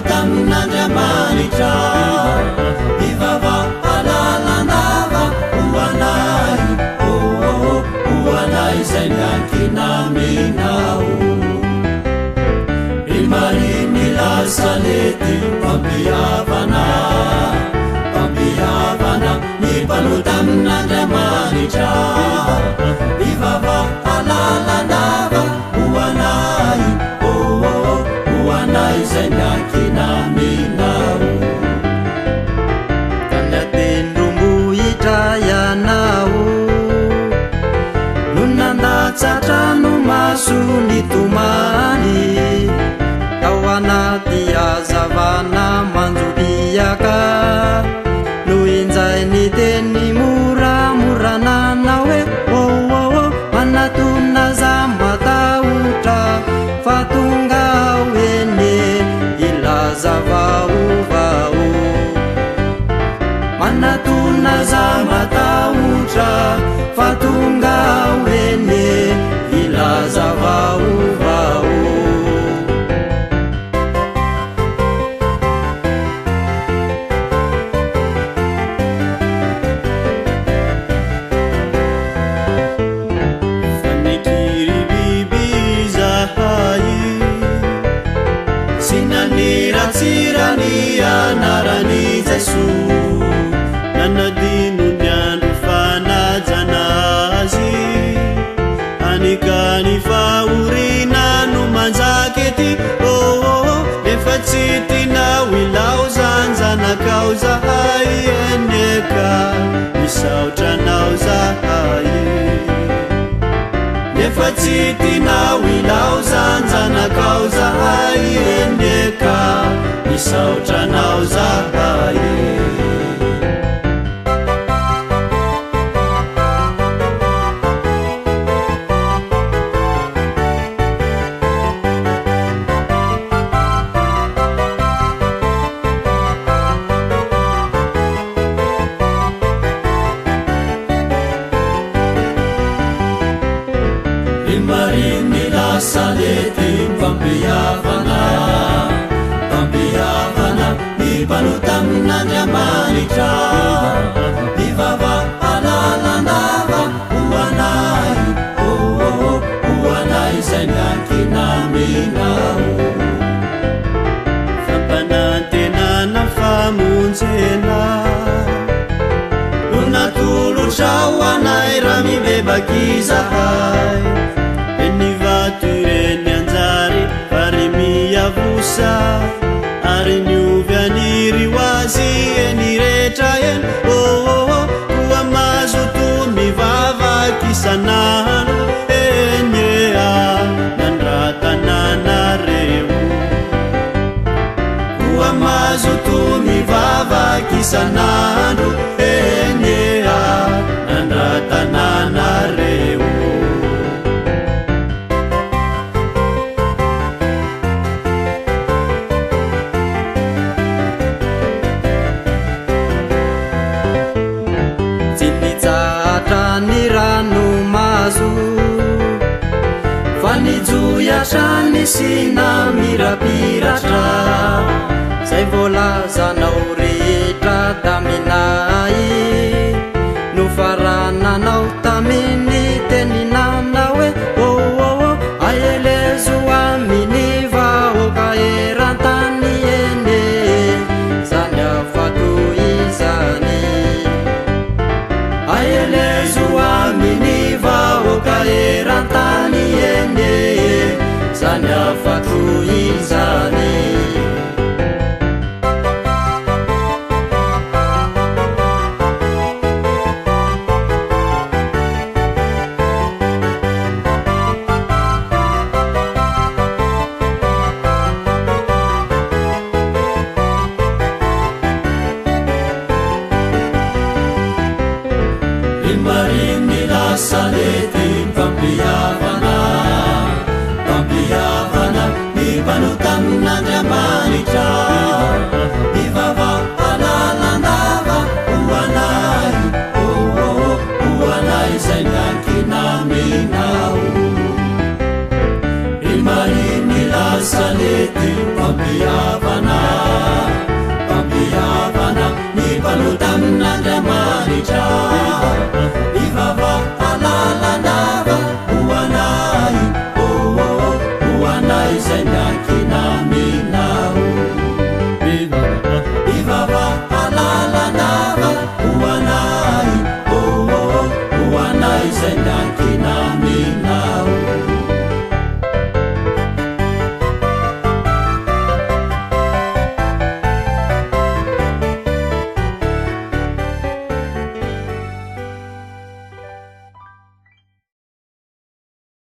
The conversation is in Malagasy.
tamin'andriamanitra ivava alalandava hoanay hoanay zay miankinamenao imariny lasalety pampiavana nipalo tamin'andriamanitra ivava alalandava hoanay zay miankinamenao tanatendrombohitra ianao no nandatsatra no maso ny tomany tao anaty azavana manjoliaka no injay ny teny moramorananao hoe manatona za matahotra fa tonga eny ilaza vaovao manatona za matahotra fa tonga eny ilaza vaovao anarany Jesu nanadino ny andro fanajanazy anikany fahorina no manjakety efa tsy tinao ilao zanjanakao zahay eneka misaotranao zahay efa tsy tinao ilao zanjanakao zahay eneka misaotranao zahay imariny lasalety pampiavana nipalo tamin'andriamanitra ivava alalandava hoanay zay miankinamenao fampanantenana famonjena no natolotra hoanay raha mibebaky zahay enivatureny anjary fary miavosa ary niovy aniry hoazy eny rehetra eny koa mazoto mivavaky isanandro eny nandratananareo koa mazoto mivavaky isanandro eny nandratananareo ny rano mazo fa nijoyatrany sina mirapiratra zay volazanao rehetra taminay no farananao taminy teninanao hoe aelezo aminy vahoaka erantany eny zany afatoizany aelezo aminy vahoaka erantany eny zany afatoizany imariny lasalety